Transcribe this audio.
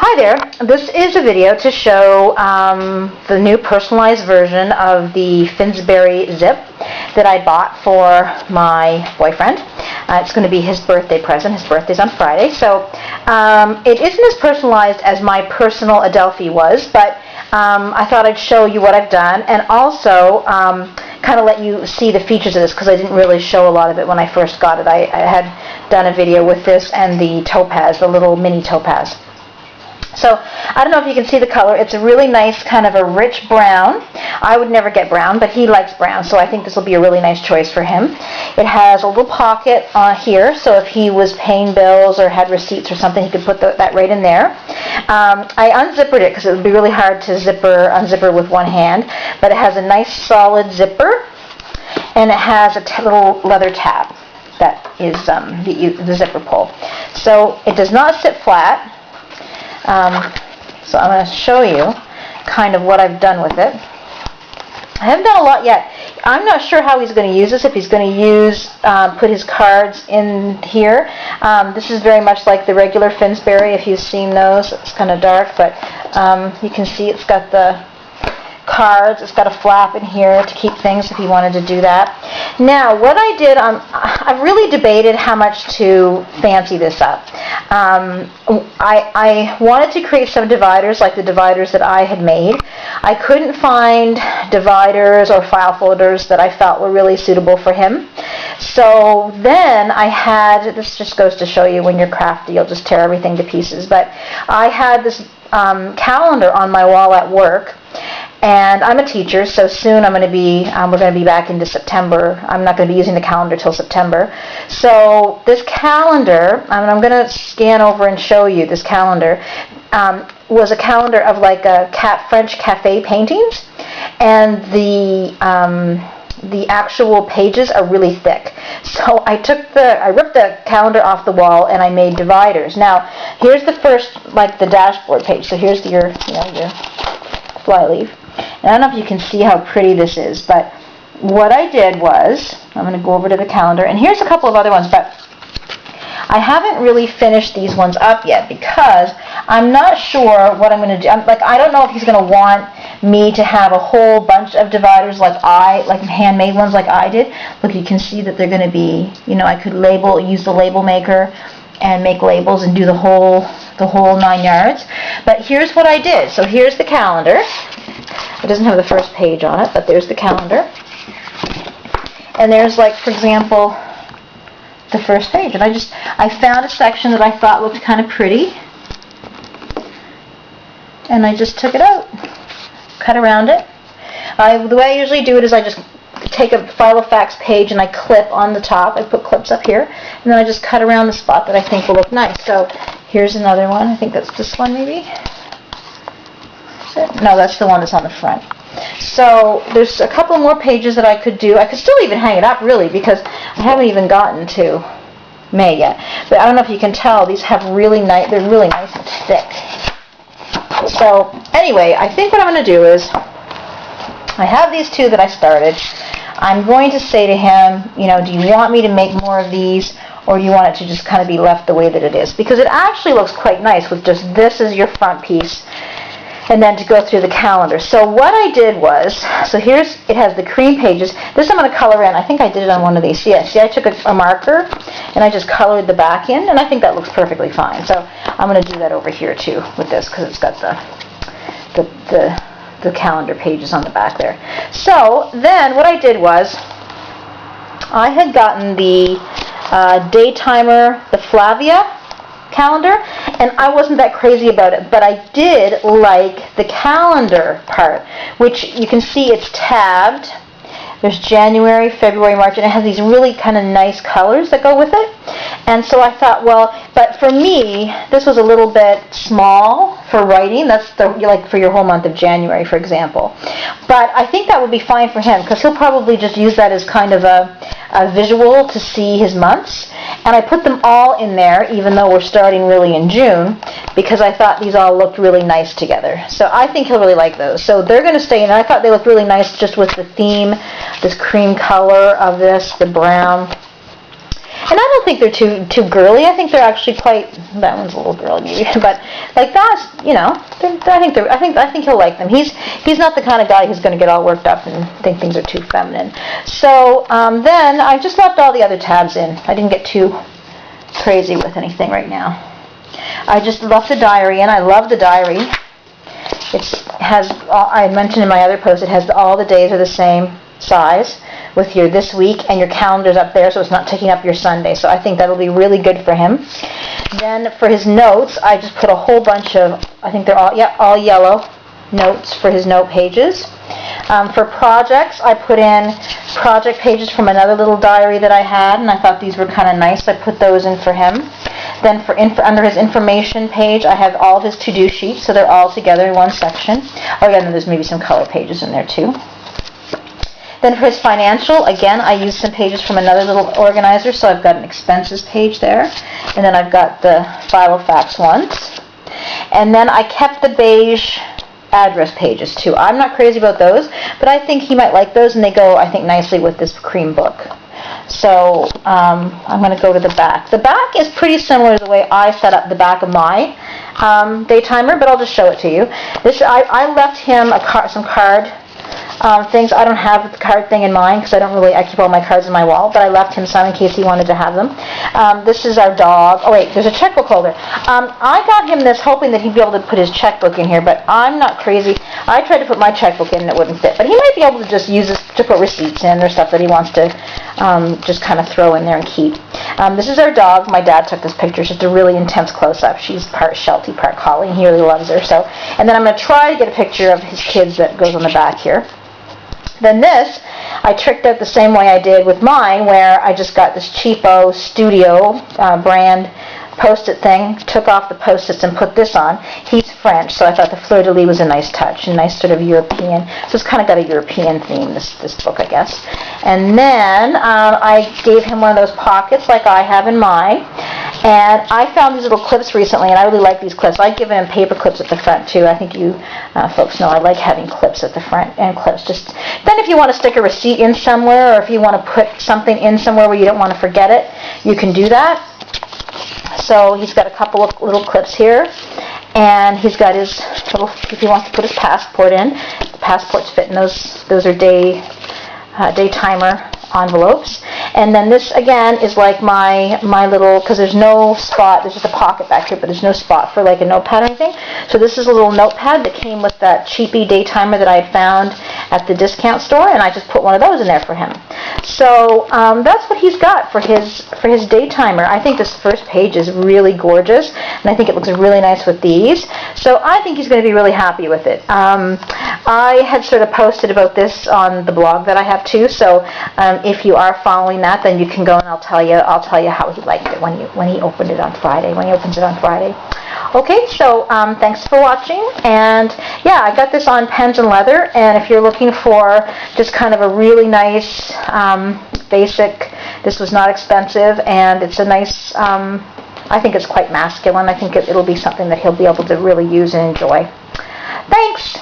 Hi there, this is a video to show the new personalized version of the Finsbury zip that I bought for my boyfriend. It's going to be his birthday present. His birthday's on Friday, so it isn't as personalized as my personal Adelphi was, but I thought I'd show you what I've done and also kind of let you see the features of this because I didn't really show a lot of it when I first got it. I had done a video with this and the topaz, the little mini topaz. So, I don't know if you can see the color. It's a really nice kind of a rich brown. I would never get brown, but he likes brown, so I think this will be a really nice choice for him. It has a little pocket here, so if he was paying bills or had receipts or something, he could put that right in there. I unzippered it because it would be really hard to unzipper with one hand, but it has a nice solid zipper, and it has a little leather tab that is the zipper pull. So, it does not sit flat. So I'm going to show you kind of what I've done with it. I haven't done a lot yet. I'm not sure how he's going to use this, if he's going to put his cards in here. This is very much like the regular Finsbury, if you've seen those. It's kind of dark, but you can see it's got the cards. It's got a flap in here to keep things if you wanted to do that. Now, what I did, I've really debated how much to fancy this up. I wanted to create some dividers like the dividers that I had made. I couldn't find dividers or file folders that I felt were really suitable for him. So then I had, this just goes to show you when you're crafty, you'll just tear everything to pieces, but I had this calendar on my wall at work. And I'm a teacher, so soon we're going to be back into September. I'm not going to be using the calendar till September. So this calendar, I'm going to scan over and show you this calendar, was a calendar of like a French cafe paintings, and the actual pages are really thick. So I ripped the calendar off the wall and I made dividers. Now, here's the first, like the dashboard page. So here's your flyleaf. And I don't know if you can see how pretty this is, but what I did was, I'm going to go over to the calendar, and here's a couple of other ones, but I haven't really finished these ones up yet because I'm not sure what I'm going to do. I don't know if he's going to want me to have a whole bunch of dividers like handmade ones like I did. Look, you can see that they're going to be, I could use the label maker and make labels and do the whole 9 yards. But here's what I did. So here's the calendar. It doesn't have the first page on it, but there's the calendar. And there's, like, for example, the first page. And I found a section that I thought looked kind of pretty. And I just took it out, cut around it. The way I usually do it is I just take a Filofax page and I clip on the top. I put clips up here, and then I just cut around the spot that I think will look nice. So here's another one. I think that's this one maybe. No, that's the one that's on the front. So there's a couple more pages that I could do. I could still even hang it up really because I haven't even gotten to May yet. But I don't know if you can tell, these have they're really nice and thick. So anyway, I think what I'm going to do is, I have these two that I started. I'm going to say to him, do you want me to make more of these, or do you want it to just kind of be left the way that it is? Because it actually looks quite nice with just this as your front piece, and then to go through the calendar. So what I did was, it has the cream pages. This I'm going to color in. I think I did it on one of these. Yeah, see, I took a marker, and I just colored the back in, and I think that looks perfectly fine. So I'm going to do that over here, too, with this, because it's got the calendar pages on the back there. So then what I did was, I had gotten the day timer, the Flavia calendar, and I wasn't that crazy about it, but I did like the calendar part, which you can see it's tabbed. There's January, February, March, and it has these really kind of nice colors that go with it. And so I thought, well, but for me, this was a little bit small for writing. That's for your whole month of January, for example. But I think that would be fine for him because he'll probably just use that as kind of a visual to see his months. And I put them all in there, even though we're starting really in June, because I thought these all looked really nice together. So I think he'll really like those. So they're going to stay in. I thought they looked really nice just with the theme, this cream color of this, the brown. And I don't think they're too girly. I think they're actually quite. That one's a little girly, maybe, but like that's, you know, I think he'll like them. He's not the kind of guy who's going to get all worked up and think things are too feminine. So then I just left all the other tabs in. I didn't get too crazy with anything right now. I just left the diary in. I love the diary. It has, I mentioned in my other post, it has all the days are the same size with your this week, and your calendar's up there, so it's not taking up your Sunday. So I think that'll be really good for him. Then for his notes, I just put a whole bunch of, I think they're all yellow notes for his note pages. For projects, I put in project pages from another little diary that I had, and I thought these were kind of nice. I put those in for him. Then under his information page, I have all of his to-do sheets, so they're all together in one section. Oh yeah, and then there's maybe some color pages in there too. Then for his financial, again, I used some pages from another little organizer, so I've got an expenses page there, and then I've got the Filofax ones. And then I kept the beige address pages too. I'm not crazy about those, but I think he might like those, and they go, I think, nicely with this cream book. So I'm going to go to the back. The back is pretty similar to the way I set up the back of my day timer, but I'll just show it to you. I left him some card things. I don't have the card thing in mind because I keep all my cards in my wall, but I left him some in case he wanted to have them. This is our dog. Oh wait, there's a checkbook holder. I got him this hoping that he'd be able to put his checkbook in here, but I'm not crazy. I tried to put my checkbook in and it wouldn't fit, but he might be able to just use this to put receipts in or stuff that he wants to just kind of throw in there and keep. This is our dog. My dad took this picture. It's just a really intense close-up. She's part Sheltie, part Collie, and he really loves her. So, and then I'm going to try to get a picture of his kids that goes on the back here. Then this, I tricked out the same way I did with mine, where I just got this cheapo Studio brand Post-it thing, took off the Post-its and put this on. He's French, so I thought the fleur-de-lis was a nice touch, a nice sort of European. So it's kind of got a European theme, this book, I guess. And then I gave him one of those pockets like I have in mine. And I found these little clips recently, and I really like these clips. I've given him paper clips at the front, too. I think you folks know I like having clips at the front and clips. Then if you want to stick a receipt in somewhere, or if you want to put something in somewhere where you don't want to forget it, you can do that. So he's got a couple of little clips here, and he's got his little, if he wants to put his passport in, the passports fit in those are day timer envelopes. And then this again is like my little, because there's no spot, there's just a pocket back here, but there's no spot for like a notepad or anything. So this is a little notepad that came with that cheapy day timer that I had found at the discount store, and I just put one of those in there for him. So that's what he's got for his day timer. I think this first page is really gorgeous, and I think it looks really nice with these. So I think he's going to be really happy with it. I had sort of posted about this on the blog that I have too. So if you are following that, then you can go and I'll tell you how he liked it when he opened it on Friday. When he opens it on Friday. Okay, so thanks for watching, and yeah, I got this on pens and leather, and if you're looking for just kind of a really nice basic, this was not expensive, and it's a nice, I think it's quite masculine. I think it'll be something that he'll be able to really use and enjoy. Thanks!